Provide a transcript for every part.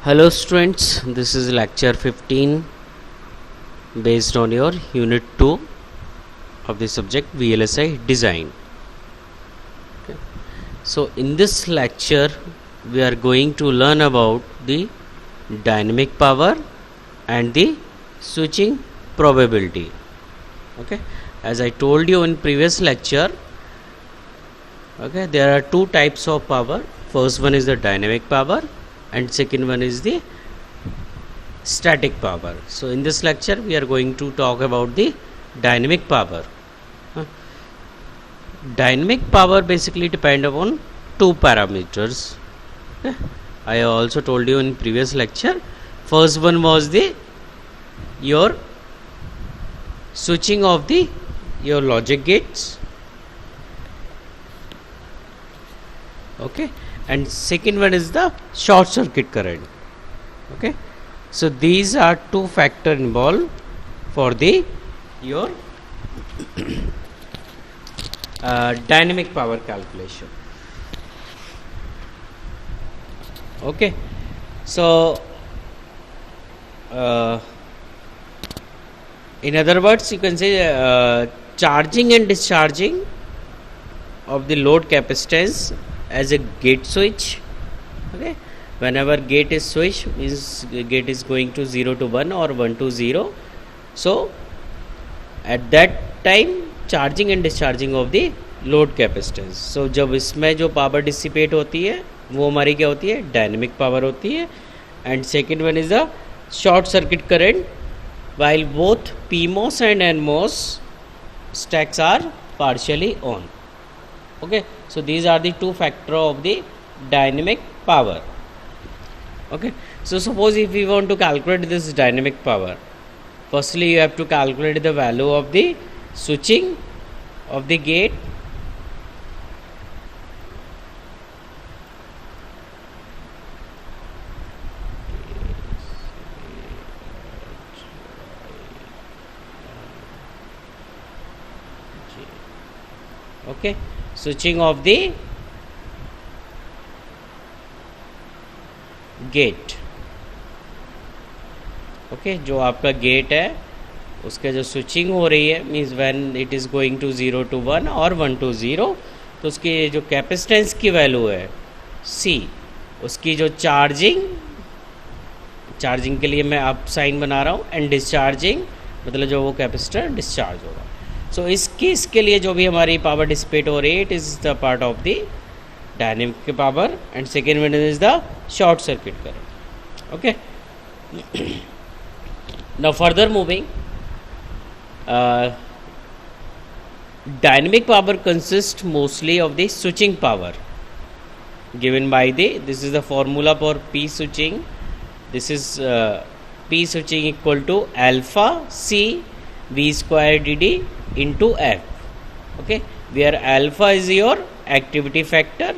Hello students, this is lecture 15 based on your unit 2 of the subject VLSI design. Okay. So in this lecture we are going to learn about the dynamic power and the switching probability. Okay, as I told you in previous lecture, okay, there are two types of power. First one is the dynamic power and second one is the static power. So in this lecture we are going to talk about the dynamic power. Dynamic power basically depend upon two parameters. Okay. I also told you in previous lecture. First one was the your switching of the your logic gates. Okay, and second one is the short circuit current. Okay, so these are two factors involved for the your dynamic power calculation. Okay, so in other words you can say charging and discharging of the load capacitance as a gate switch. Okay, whenever gate is switched means gate is going to 0 to 1 or 1 to 0. So at that time charging and discharging of the load capacitance. So जब इसमें जो power dissipate होती है वो हमारी क्या होती है, डायनेमिक पावर होती है. And second one is the short circuit current while both PMOS and NMOS stacks are partially on. Okay, so these are the two factors of the dynamic power. Okay, so suppose if we want to calculate this dynamic power, firstly you have to calculate the value of the switching of the gate. Okay, switching of the gate. Okay, जो आपका gate है उसके जो switching हो रही है means when it is going to 0 to 1 और 1 to 0, तो उसकी जो कैपेसिटेंस की वैल्यू है C, उसकी जो चार्जिंग के लिए मैं अप साइन बना रहा हूँ, एंड डिस्चार्जिंग मतलब जो वो कैपेसिटर डिस्चार्ज होगा. सो इस केस के लिए जो भी हमारी पावर डिसिपेट हो रही है it is the part of the dynamic power and second one is the short circuit current. Okay, now further moving, dynamic power consists mostly of the switching power given by this is the formula for P switching. This is P switching equal to alpha C V square dd into F. Okay, where alpha is your activity factor,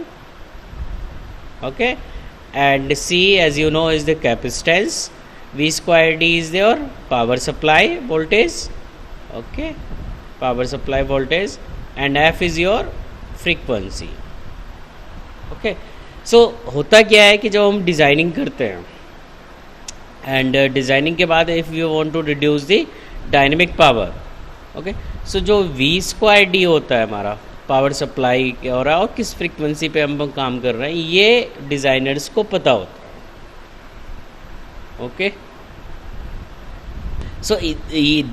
okay, and C as you know is the capacitance, V square d is your power supply voltage, okay, power supply voltage, and F is your frequency. Okay, so होता क्या है कि जब हम designing करते हैं and designing के बाद if you want to reduce the dynamic power, okay, so जो V स्क्वायर डी होता है हमारा पावर सप्लाई हो रहा है और किस फ्रीक्वेंसी पे हम काम कर रहे हैं ये डिज़ाइनर्स को पता होता है. Okay, so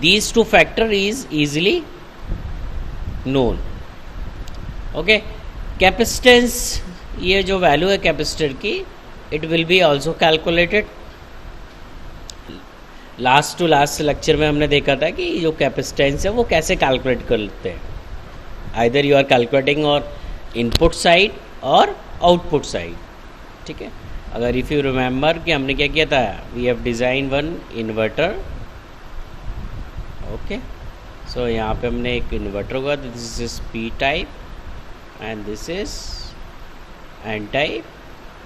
these two factor is easily known. Okay, capacitance, ये जो वैल्यू है कैपेसिटर की it will be also calculated. Last to last lecture में हमने देखा था कि जो कैपेसिटेंस है वो कैसे कैलकुलेट करते हैं. आइदर यू आर कैलकुलेटिंग और इनपुट साइड और आउटपुट साइड. ठीक है, अगर इफ़ यू रिमेंबर कि हमने क्या किया था, we have design one inverter. Okay, so यहाँ पे हमने एक इन्वर्टर होगा, this is P type and this is N type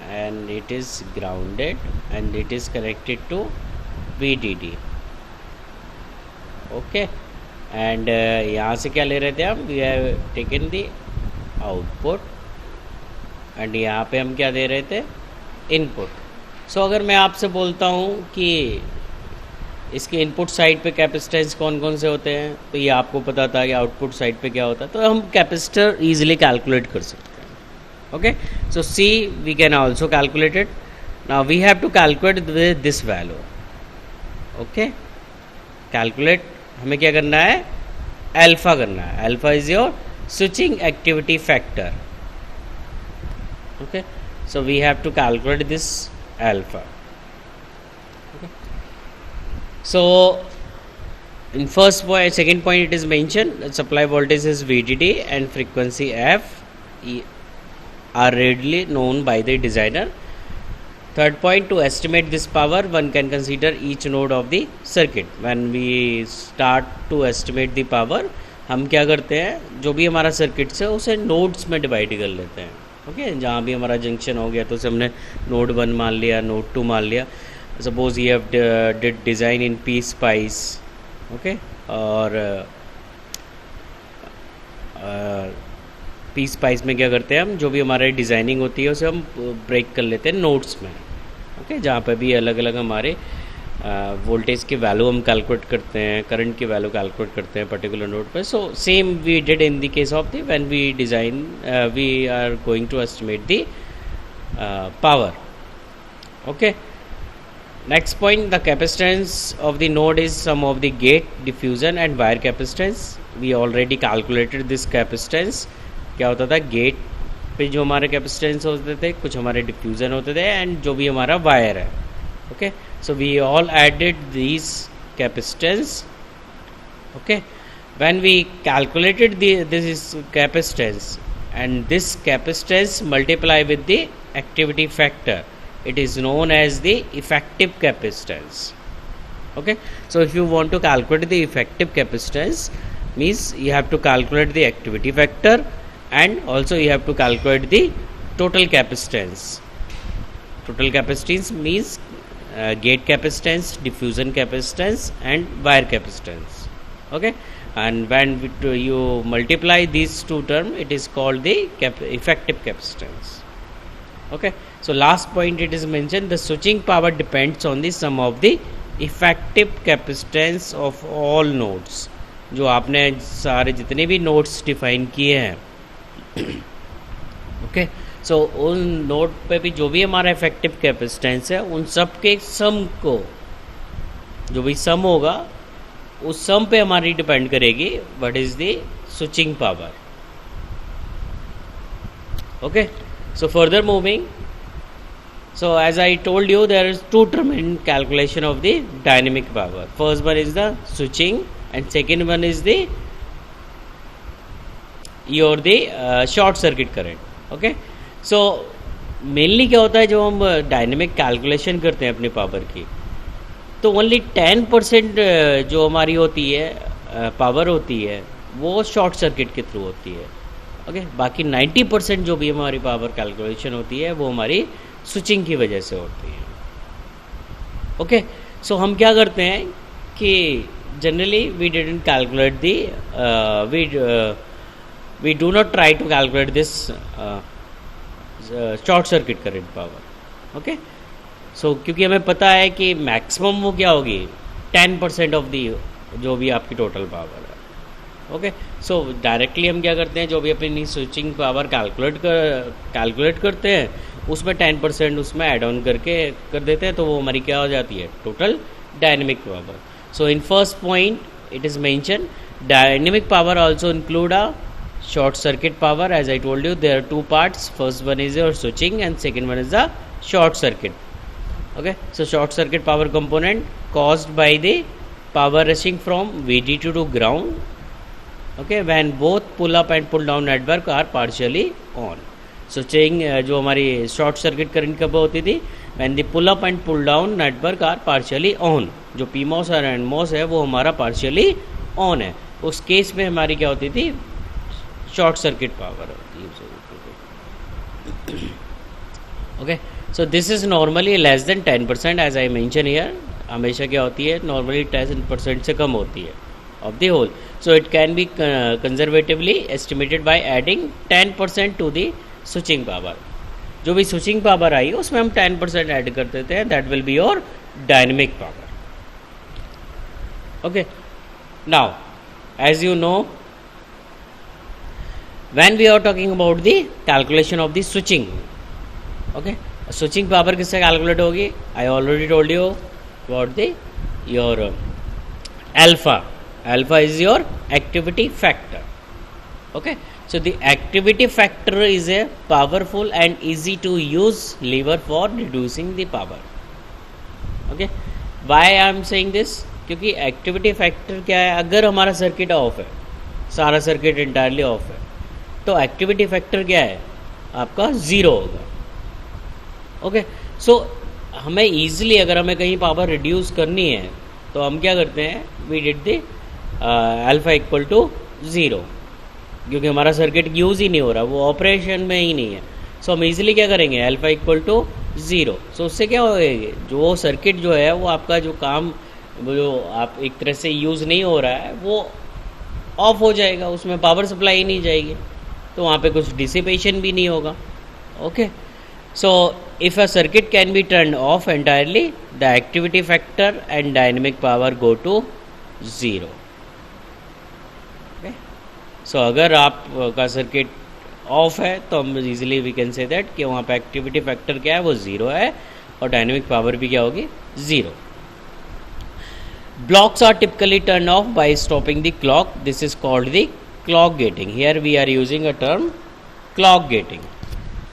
and it is grounded and it is connected to VDD. Okay, and यहाँ से क्या ले रहे थे हम, we have taken the output and यहाँ पे हम क्या दे रहे थे, इनपुट. सो अगर मैं आपसे बोलता हूँ कि इसके इनपुट साइड पे कैपेसिटेंस कौन कौन से होते हैं, तो ये आपको पता था कि आउटपुट साइड पे क्या होता है, तो हम कैपेसिटर ईजिली कैलकुलेट कर सकते हैं. Okay, so C we can also calculate it. Now we have to calculate with this value. Okay, calculate हमें क्या करना है, अल्फा करना है. Alpha is your switching activity factor. Okay, so we have to calculate this alpha. Okay, so in first point, second point, it is mentioned that supply voltage is VDD and frequency F are readily known by the designer. Third point, to estimate this power one can consider each node of the circuit. When we start to estimate the power, हम क्या करते हैं, जो भी हमारा circuit है उसे nodes में डिवाइड कर लेते हैं. ओके, जहाँ भी हमारा जंक्शन हो गया तो उसे हमने नोड 1 मान लिया, नोड 2 मान लिया. Suppose you have did design in P spice. Okay, और पी स्पाइस में क्या करते हैं हम, जो भी हमारी डिज़ाइनिंग होती है उसे हम ब्रेक कर लेते हैं नोड्स में. ओके, जहाँ पे भी अलग अलग हमारे वोल्टेज की वैल्यू हम कैलकुलेट करते हैं, करंट की वैल्यू कैलकुलेट करते हैं पर्टिकुलर नोड पर. So same we did in the case of the when we design we are going to estimate the power. Okay, next point, the capacitance of the node is sum of the gate diffusion and wire capacitance. We already calculated this capacitance. क्या होता था, gate पे जो हमारे capacitance होते थे, कुछ हमारे डिफ्यूजन होते थे, एंड जो भी हमारा वायर है. Okay, so we all added these capacitance. Okay, when we calculated this capacitance and this capacitance multiply with the activity factor, it is known as the effective capacitance. Okay, so if you want to calculate the effective capacitance, means you have to calculate the activity factor and also you have to calculate the total capacitance. Total capacitance means gate capacitance, diffusion capacitance and wire capacitance. Okay, and when you multiply these two terms, it is called the effective capacitance. Okay, so last point, it is mentioned the switching power depends on the sum of the effective capacitance of all nodes. जो आपने सारे जितने भी nodes define किए हैं. Okay, सो उन node पे भी जो भी हमारा इफेक्टिव कैपेसिटेंस है, उन सब के सम को, जो भी सम होगा उस सम पे हमारी डिपेंड करेगी what is the switching power. Okay, so further moving, so as I told you there is two term in calculation of the dynamic power. First one is the switching and second one is the your the short circuit current. Okay, so mainly क्या होता है, जो हम dynamic calculation करते हैं अपनी power की, तो ओनली 10% जो हमारी होती है पावर होती है वो शॉर्ट सर्किट के थ्रू होती है. ओके, बाकी 90% जो भी हमारी पावर कैलकुलेशन होती है वो हमारी स्विचिंग की वजह से होती है. ओके, सो हम क्या करते हैं कि generally we didn't calculate the we do not try to calculate this short circuit current power. Okay, so क्योंकि हमें पता है कि मैक्सिमम वो क्या होगी 10% ऑफ दी जो भी आपकी टोटल पावर है. ओके, सो डायरेक्टली हम क्या करते हैं, जो भी अपनी स्विचिंग पावर कैलकुलेट करते हैं उसमें 10% उसमें ऐड ऑन करके कर देते हैं, तो वो हमारी क्या हो जाती है, total dynamic power. So in first point it is mention dynamic power also include a short circuit power. As I told you, there are two parts. First one is your switching and second one is the short circuit. Okay, so short circuit power component caused by the power rushing from VDD to ground. Okay, when both pull up and pull down network are partially on. Switching जो हमारी short circuit current कब होती थी, when the pull up and pull down network are partially on. जो PMOS और NMOS है वो हमारा partially on है. उस केस में हमारी क्या होती थी, शॉर्ट सर्किट पावर होती है. Okay, so this is normally less than 10%. As I mention here, हमेशा क्या होती है, नॉर्मली 10% से कम होती है of the whole. So it can be conservatively estimated by adding 10% to the switching power. जो भी स्विचिंग पावर आई उसमें हम 10% ऐड कर देते हैं, that will be your dynamic power. Okay, now as you know when we are talking about the calculation of the switching, okay, switching power किससे calculate होगी? I already told you about the your alpha. Alpha is your activity factor. Okay, so the activity factor is a powerful and easy to use lever for reducing the power. Okay, why I am saying this? क्योंकि activity factor क्या है? अगर हमारा circuit off है, सारा circuit entirely of है, तो activity factor क्या है? आपका ज़ीरो होगा. ओके, सो हमें ईजिली अगर हमें कहीं पावर रिड्यूस करनी है तो हम क्या करते हैं? We did the alpha equal to zero, क्योंकि हमारा सर्किट यूज़ ही नहीं हो रहा, वो ऑपरेशन में ही नहीं है. सो हम ईजिली क्या करेंगे? Alpha equal to zero. So उससे क्या होगा? जो सर्किट जो है वो आपका जो काम जो आप एक तरह से यूज़ नहीं हो रहा है वो ऑफ हो जाएगा, उसमें पावर सप्लाई नहीं जाएगी, तो वहाँ पे कुछ डिसिपेशन भी नहीं होगा. Okay, so if a circuit can be turn off entirely, the activity factor and dynamic power go to zero. Okay, so अगर आपका सर्किट ऑफ है तो हम easily we can say that कि वहाँ पे एक्टिविटी फैक्टर क्या है? वो ज़ीरो है और डायनेमिक पावर भी क्या होगी? Zero. Blocks are typically turned off by stopping the clock. This is called the clock gating. Here we are using a term clock gating.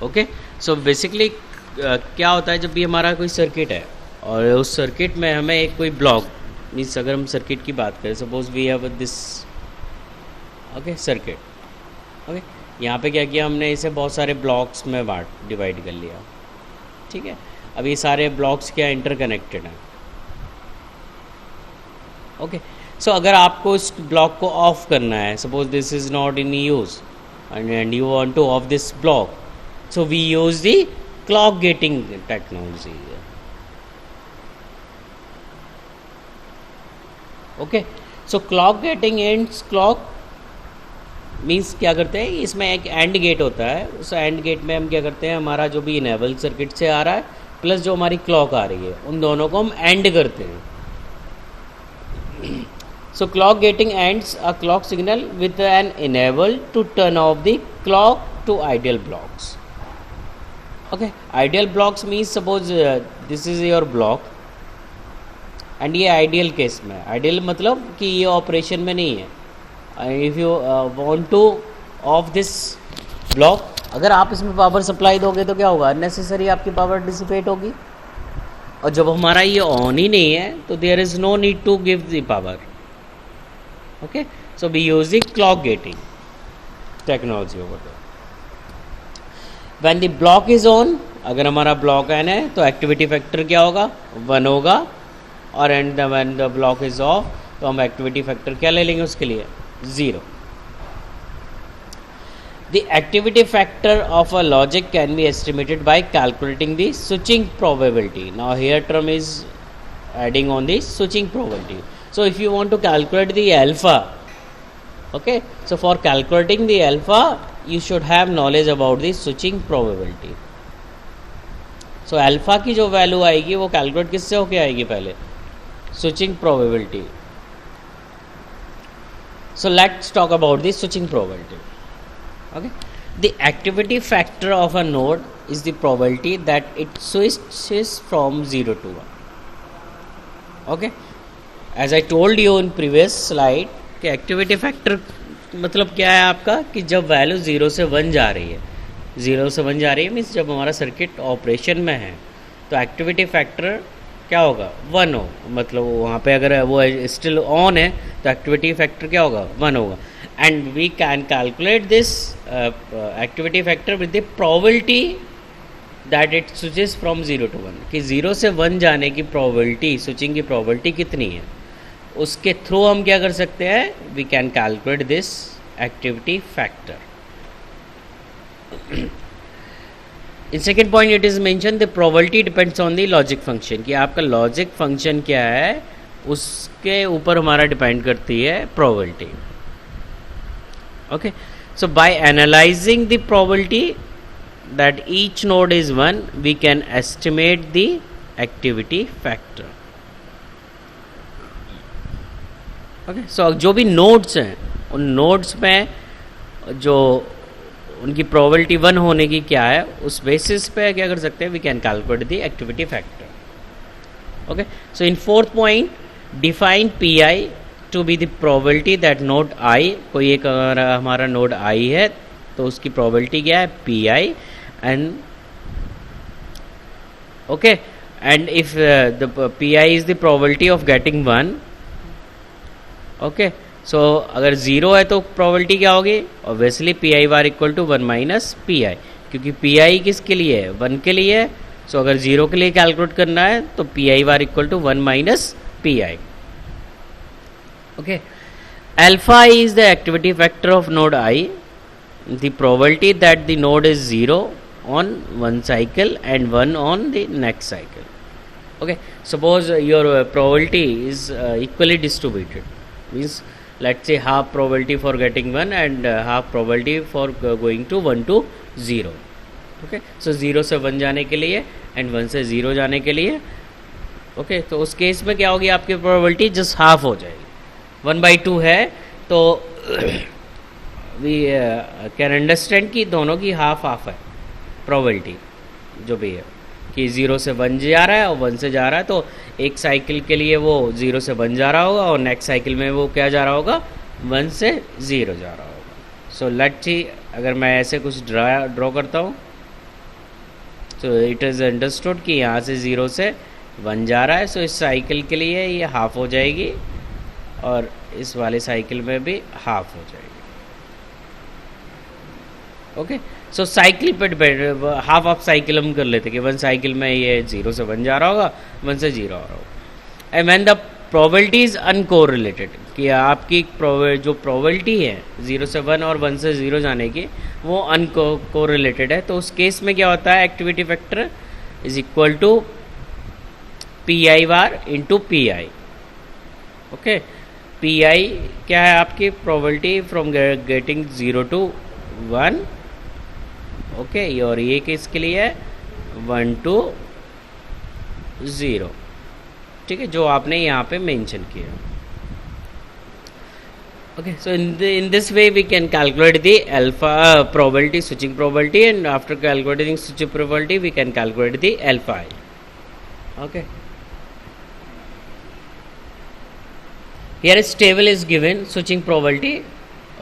Okay, so basically क्या होता है जब भी हमारा कोई सर्किट है और उस सर्किट में हमें एक कोई ब्लॉक, मीन्स अगर हम सर्किट की बात करें, suppose we have this okay circuit. Okay, यहाँ पे क्या किया हमने? इसे बहुत सारे ब्लॉक्स में डिवाइड कर लिया. ठीक है, अब ये सारे ब्लॉक्स क्या इंटरकनेक्टेड हैं. ओके, सो अगर आपको इस ब्लॉक को ऑफ करना है, suppose this is not in use and you want to off this block, so we use the clock gating technology. Okay, so clock gating ends clock means क्या करते हैं? इसमें एक एंड गेट होता है, उस एंड गेट में हम क्या करते हैं? हमारा जो भी इनेबल सर्किट से आ रहा है प्लस जो हमारी क्लॉक आ रही है, उन दोनों को हम एंड करते हैं. So clock gating ends a clock signal with an enable to turn off the clock to ideal blocks. Okay, ideal blocks means suppose this is your block and ये ideal case में. ideal मतलब कि ये operation में नहीं है. If you want to off this block, अगर आप इसमें पावर सप्लाई दोगे तो क्या होगा? अननेसेसरी आपकी पावर डिसिपेट होगी, और जब हमारा ये ऑन ही नहीं है तो there is no need to give the power. Okay, so we use the clock gating technology over there. When the block is on, अगर हमारा ब्लॉक ऑन है तो एक्टिविटी फैक्टर क्या होगा? 1 होगा. और and when the block is of तो हम एक्टिविटी फैक्टर क्या ले लेंगे उसके लिए? 0. The activity factor of a logic can be estimated by calculating the switching probability. Now here term is adding on the switching probability. So if you want to calculate the alpha, okay, so for calculating the alpha you should have knowledge about the switching probability. So alpha की जो value आएगी वो calculate किससे होके आएगी? पहले switching probability. So let's talk about the switching probability. Okay, the activity factor of a node is the probability that it switches from 0 to 1. Okay, as I told you in previous slide कि activity factor मतलब क्या है आपका? कि जब value 0 से 1 जा रही है, 0 से 1 जा रही है मीन्स जब हमारा सर्किट ऑपरेशन में है तो एक्टिविटी फैक्टर क्या होगा? 1 हो. मतलब वहाँ पे अगर वो स्टिल ऑन है तो एक्टिविटी फैक्टर क्या होगा? 1 होगा. And we can calculate this activity factor with the probability that it switches from 0 to 1. कि 0 से 1 जाने की probability, switching की probability कितनी है, उसके थ्रू हम क्या कर सकते हैं? We can calculate this activity factor. In second point it is mentioned the probability depends on the logic function. कि आपका logic function क्या है उसके ऊपर हमारा डिपेंड करती है probability. Okay, so by analyzing the probability that each node is 1, we can estimate the activity factor. Okay, so जो भी नोड्स हैं उन नोड्स में जो उनकी प्रोबेबिलिटी 1 होने की क्या है, उस बेसिस पे क्या कर सकते हैं, we can calculate the activity factor. Okay, so in fourth point, define P I to be the probability that node I, कोई एक अगर हमारा नोड आई है तो उसकी प्रोबेबिलिटी क्या है, P I. And okay, and if the P I is the probability of getting 1. Okay, so अगर 0 है तो प्रोबेबिलिटी क्या होगी, obviously P I bar equal to 1 minus P I, क्योंकि पी आई किसके लिए है, 1 के लिए है. सो अगर 0 के लिए कैलकुलेट करना है तो P I bar equal to 1 minus P I. Okay, alpha is the activity factor of node I, the probability that the node is 0 on one cycle and 1 on the next cycle. Okay, suppose your probability is equally distributed, means let's say half probability for getting 1 and half probability for going to 1 to 0. Okay, so 0 से 1 जाने के लिए and 1 से 0 जाने के लिए. Okay, तो उस केस में क्या होगी, आपकी probability just half हो जाएगी. 1/2 है तो we can understand कि दोनों की half है प्रोबेबिलिटी जो भी है, कि 0 से 1 जा रहा है और 1 से जा रहा है, तो एक साइकिल के लिए वो 0 से 1 जा रहा होगा और नेक्स्ट साइकिल में वो क्या जा रहा होगा, 1 से 0 जा रहा होगा. सो लेट्स सी, अगर मैं ऐसे कुछ ड्रॉ करता हूँ तो इट इज़ अंडरस्टूड कि यहाँ से 0 से 1 जा रहा है. सो इस साइकिल के लिए ये हाफ हो जाएगी और इस वाले साइकिल में भी हाफ हो जाएगी. ओके, सो साइकिल पे डिपेंड, हाफ ऑफ साइकिल हम कर लेते कि 1 साइकिल में ये 0 से 1 जा रहा होगा, 1 से 0 आ रहा होगा. And when the probability is uncorrelated, कि आपकी जो प्रोबेबिलिटी है 0 से 1 और 1 से 0 जाने की वो अनकोरिलेटेड है, तो उस केस में क्या होता है, activity factor is equal to P I bar into P I. Okay, P I क्या है, आपकी probability from getting 0 to 1. Okay, और ये किसके लिए है, 1 to 0. ठीक है, जो आपने यहाँ पे मेंशन किया. Okay, so in this way we can calculate the alpha probability, switching probability, and after calculating switching probability we can calculate the alpha I. Okay, here is table is given switching probability.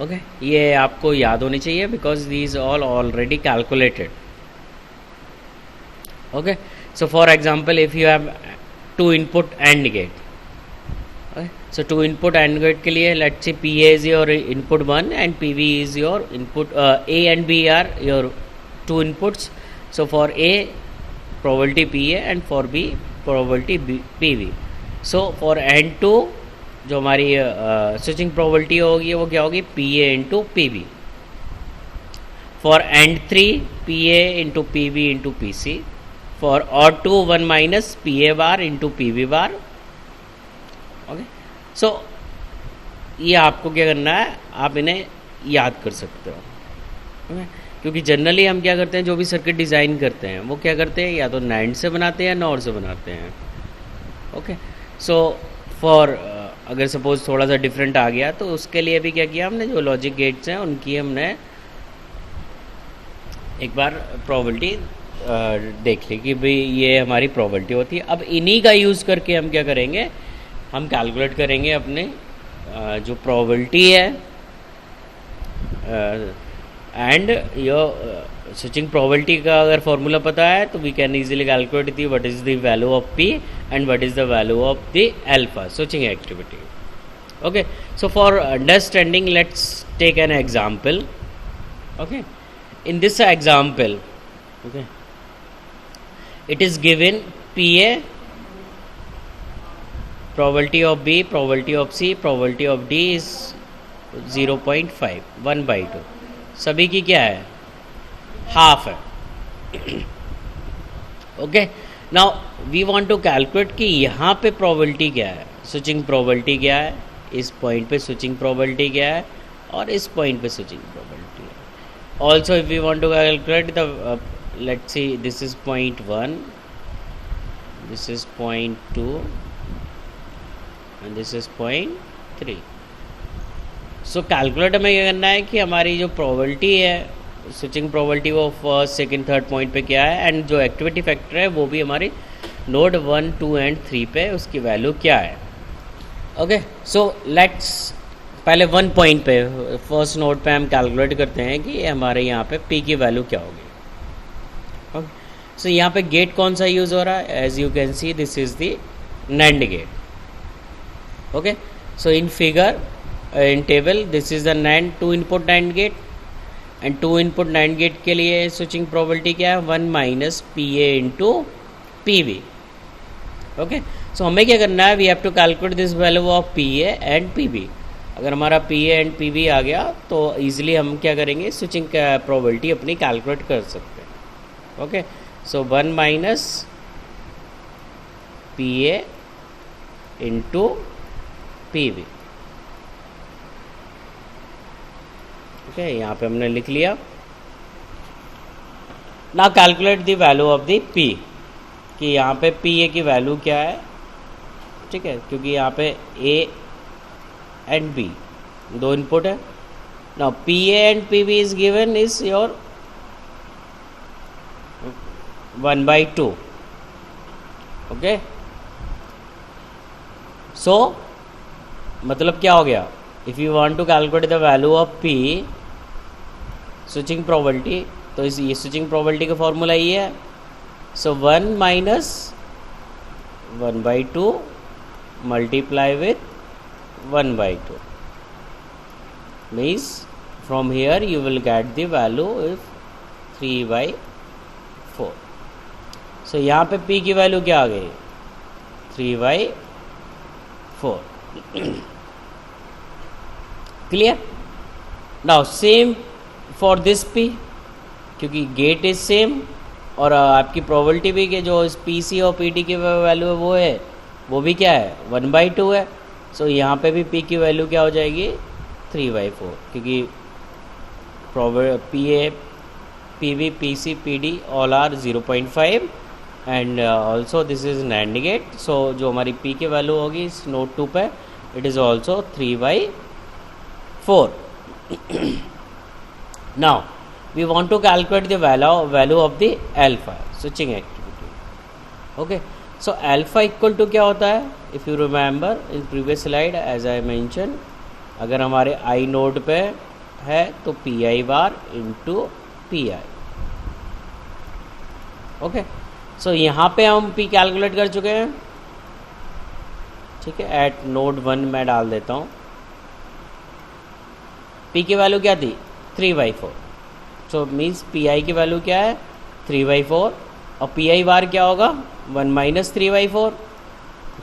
Okay, ये आपको याद होनी चाहिए because these all already calculated. Okay, so for example if you have 2 input and gate, so 2 input and gate के लिए let's say P A is your input 1 and P B is your input, A and B are your 2 inputs. So for A probability P A and for B probability P B. So for and 2 जो हमारी switching probability होगी वो क्या होगी, P A into P B. For and 3 P A into P B into P C. For और 2 1 minus P A bar into P B bar. Okay, सो ये आपको क्या करना है, आप इन्हें याद कर सकते हो. okay? क्योंकि जनरली हम क्या करते हैं, जो भी सर्किट डिज़ाइन करते हैं वो क्या करते हैं, या तो नैंड से बनाते हैं या नॉर से बनाते हैं. ओके, सो फॉर अगर सपोज थोड़ा सा डिफरेंट आ गया तो उसके लिए भी क्या किया हमने, जो लॉजिक गेट्स हैं उनकी हमने एक बार प्रोबेबिलिटी देख ली कि भाई ये हमारी प्रोबेबिलिटी होती है. अब इन्हीं का यूज़ करके हम क्या करेंगे, हम कैलकुलेट करेंगे अपने जो प्रोबेबिलिटी है एंड योर स्विचिंग प्रोबेबिलिटी का अगर फॉर्मूला पता है तो we can easily calculate the what is the value of P and what is the value of the alpha switching activity. Okay, so for understanding let's take an example. Okay, in this example, okay, it is given P A, probability of B, probability of C, probability of D is 0.5, 1/2. सभी की क्या है, half है. Okay, now we want to calculate कि यहाँ पे probability क्या है, स्विचिंग प्रोबेबिलिटी क्या है, इस पॉइंट पे स्विचिंग प्रोबेबिलिटी क्या है और इस पॉइंट पे स्विचिंग प्रोबेबिलिटी है. Also if we want to calculate the let's see, this is point 1, this is point 2, and this is point 3. So calculate हमें क्या करना है कि हमारी जो प्रोबेबिलिटी है, स्विचिंग प्रोबेबिलिटी, वो फर्स्ट सेकंड थर्ड पॉइंट पे क्या है, एंड जो एक्टिविटी फैक्टर है वो भी हमारी नोड 1, 2 एंड 3 पे उसकी वैल्यू क्या है. ओके, सो लेट्स पहले 1 पॉइंट पे, फर्स्ट नोड पे हम कैलकुलेट करते हैं कि हमारे यहाँ पे पी की वैल्यू क्या होगी. ओके, सो यहाँ पे गेट कौन सा यूज़ हो रहा है, as you can see this is the NAND gate. Okay, so in figure, in table this is the NAND 2 input NAND gate, and 2 input NAND gate के लिए switching probability क्या है, 1 minus PA into PB. Okay, so हमें क्या करना है, we have to calculate this value of PA and PB. अगर हमारा PA एंड PB आ गया तो ईजिली हम क्या करेंगे, स्विचिंग प्रोबेबिलिटी अपनी कैलकुलेट कर सकते हैं. ओके, सो 1 minus PA into PB. Okay, यहाँ पे हमने लिख लिया. Now calculate the value of the P, कि यहाँ पे PA की वैल्यू क्या है. ठीक है, क्योंकि यहाँ पे A एंड B दो इनपुट है. Now PA and PB is given is your 1/2. Okay, so मतलब क्या हो गया, if you want to calculate the value of P switching probability, तो इस ये स्विचिंग प्रोबेबिलिटी का फॉर्मूला ये है. So 1 minus 1/2 multiply with 1/2 means from here you will get the value if 3/4. So यहाँ पे P की वैल्यू क्या आ गई, 3/4. Clear. Now same for this P, क्योंकि गेट इज सेम और आपकी प्रोबेबिलिटी भी कि जो इस PC और PD की वैल्यू है वो भी क्या है, 1/2 है. सो यहाँ पे भी P की वैल्यू क्या हो जाएगी, 3/4, क्योंकि PA, PB, PC, PD all are 0.5 and also this is NAND gate. So जो हमारी P की वैल्यू होगी इस नोड 2 पे, it is also 3/4. Now we want to calculate the value of the alpha switching activity. Okay, so alpha equal to क्या होता है, if you remember in previous slide as I mentioned, अगर हमारे I node पे है तो PI बार into PI. Okay, so यहाँ पे हम P कैलकुलेट कर चुके हैं. ठीक है, एट नोड 1 मैं डाल देता हूँ. P की वैल्यू क्या थी, 3/4. सो मीन्स PI की वैल्यू क्या है, 3/4, और PI बार क्या होगा, 1 माइनस 3/4.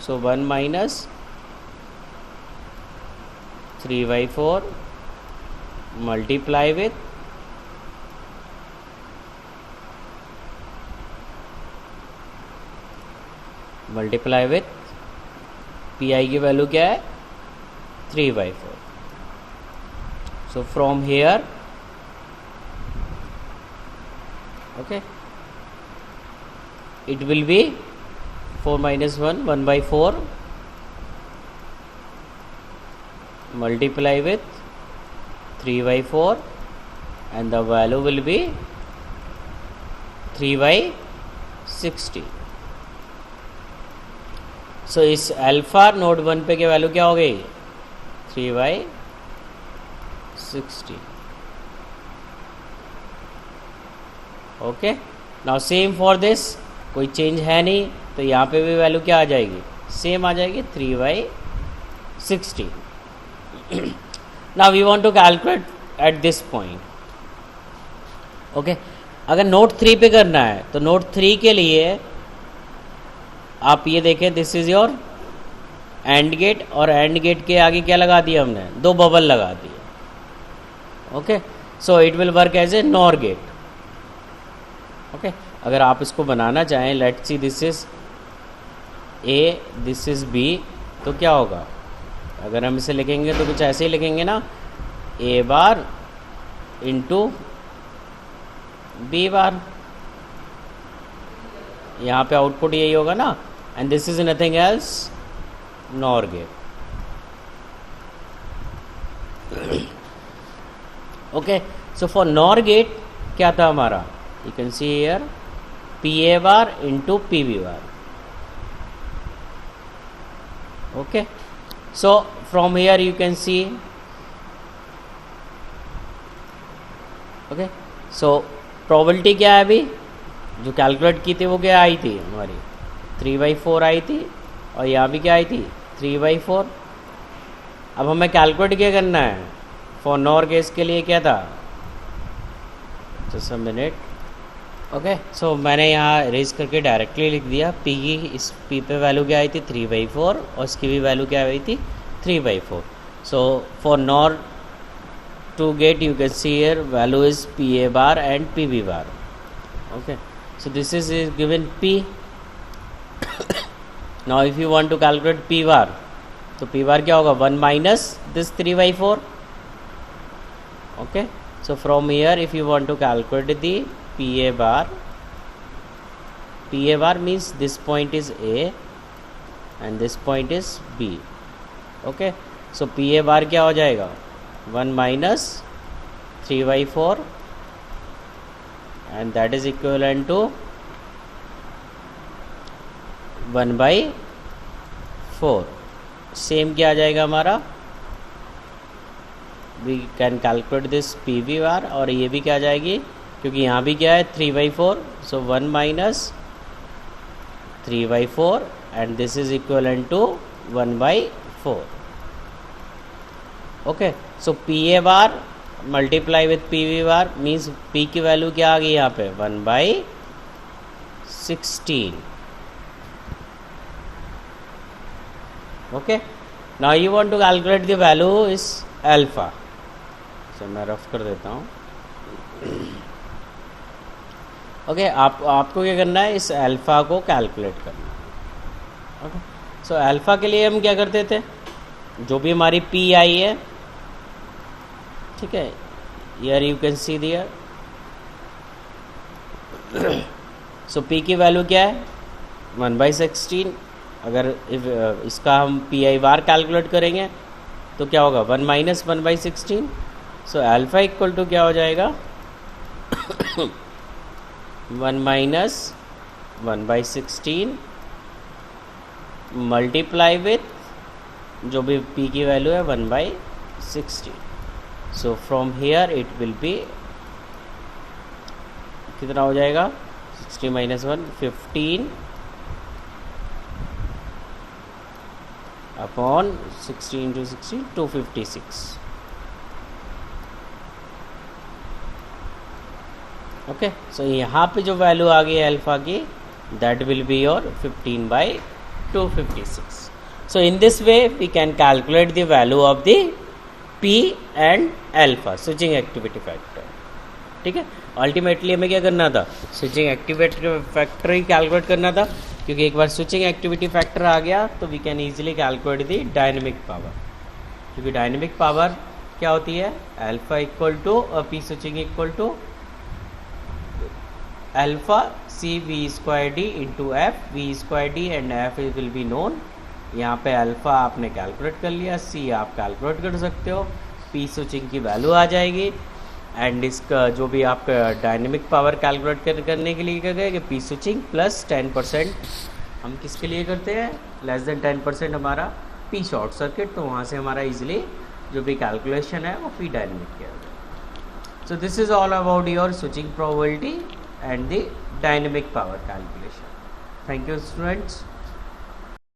सो 1 माइनस 3/4 मल्टीप्लाई विथ PI की वैल्यू क्या है, 3/4. So from here, okay, it will be 4 minus 1, 1/4 multiply with 3/4 and the value will be 3/60. सो इस अल्फा नोड 1 पे की वैल्यू क्या हो गई, 3/60. Okay, now same for this, कोई चेंज है नहीं तो यहाँ पे भी वैल्यू क्या आ जाएगी, सेम आ जाएगी, 3/60. Now we want to calculate at this point. Okay, अगर नोड 3 पे करना है तो नोड 3 के लिए आप ये देखें, this is your and gate, और एंड गेट के आगे क्या लगा दिया हमने, 2 बबल लगा दिए. Okay, so it will work as a NOR gate. Okay, अगर आप इसको बनाना चाहें, let's see this is A, this is B, तो क्या होगा, अगर हम इसे लिखेंगे तो कुछ ऐसे ही लिखेंगे ना, ए बार इंटू बी बार. यहाँ पे आउटपुट यही होगा ना, and this is nothing else NOR gate. Okay, so for NOR gate क्या था हमारा, you can see here PA bar into PB bar. Okay, so from here you can see, okay, so probability क्या है अभी जो calculate की थी वो क्या आई थी हमारी 3/4 आई थी, और यहाँ भी क्या आई थी 3/4। अब हमें कैलकुलेट क्या करना है फॉर नॉर केस के लिए, क्या था, जस्ट अ मिनट। ओके, सो मैंने यहाँ रेज करके डायरेक्टली लिख दिया P की, इस P पे वैल्यू क्या आई थी 3/4 और इसकी भी वैल्यू क्या आई थी 3/4। सो for nor to get, you can see here value is PA bar and PB bar. Okay, so this is given P. Now if you want to calculate P bar, तो P bar क्या होगा 1 minus this 3/4. Okay, so from here if you want to calculate the PA bar means this point is A and this point is B. Okay, so PA bar क्या हो जाएगा 1 minus 3/4 and that is equivalent to 1/4। Same क्या आ जाएगा हमारा, we can calculate this PB bar, और ये भी क्या आ जाएगी क्योंकि यहाँ भी क्या है 3/4, सो 1 minus 3/4 and this is equivalent to 1/4। Okay, so PA bar multiply with PB bar means P की वैल्यू क्या आ गई यहाँ पे 1/16। Okay, now you want to calculate the value is alpha, so मैं रफ कर देता हूँ। ओके, आपको क्या करना है, इस अल्फा को कैलकुलेट करना है। ओके, सो अल्फा के लिए हम क्या करते थे, जो भी हमारी P आई है, ठीक है, here you can see there, so P की वैल्यू क्या है 1/16। अगर इसका हम PI बार कैलकुलेट करेंगे तो क्या होगा 1 minus 1/16, so alpha equal to क्या हो जाएगा 1 minus 1/16 मल्टीप्लाई विथ जो भी P की वैल्यू है 1/16। सो from here it will B कितना हो जाएगा 60 minus 1 15 upon 60 into 60 256। Okay, so यहाँ पे जो वैल्यू आ गई है अल्फा की that will be your 15/256। So in this way we can calculate the value of the P and alpha switching activity factor। ठीक है, अल्टीमेटली हमें क्या करना था, स्विचिंग एक्टिविटी फैक्टर ही कैलकुलेट करना था, क्योंकि एक बार स्विचिंग एक्टिविटी फैक्टर आ गया तो we can easily calculate the dynamic power. क्योंकि डायनेमिक पावर क्या होती है, alpha equal to P switching equal to alpha CV²D into F V²D and F will be known. यहाँ पे अल्फ़ा आपने कैलकुलेट कर लिया, C आप कैलकुलेट कर सकते हो, P स्विचिंग की वैल्यू आ जाएगी, एंड इसका जो भी आप डायनेमिक पावर कैलकुलेट करने के लिए क्या करें कि P स्विचिंग प्लस 10% हम किसके लिए करते हैं, लेस देन 10% हमारा P शॉर्ट सर्किट, तो वहाँ से हमारा इजीली जो भी कैलकुलेशन है वो P डायनेमिक किया जाए। So this is all about your switching probability and the dynamic power calculation. Thank you students.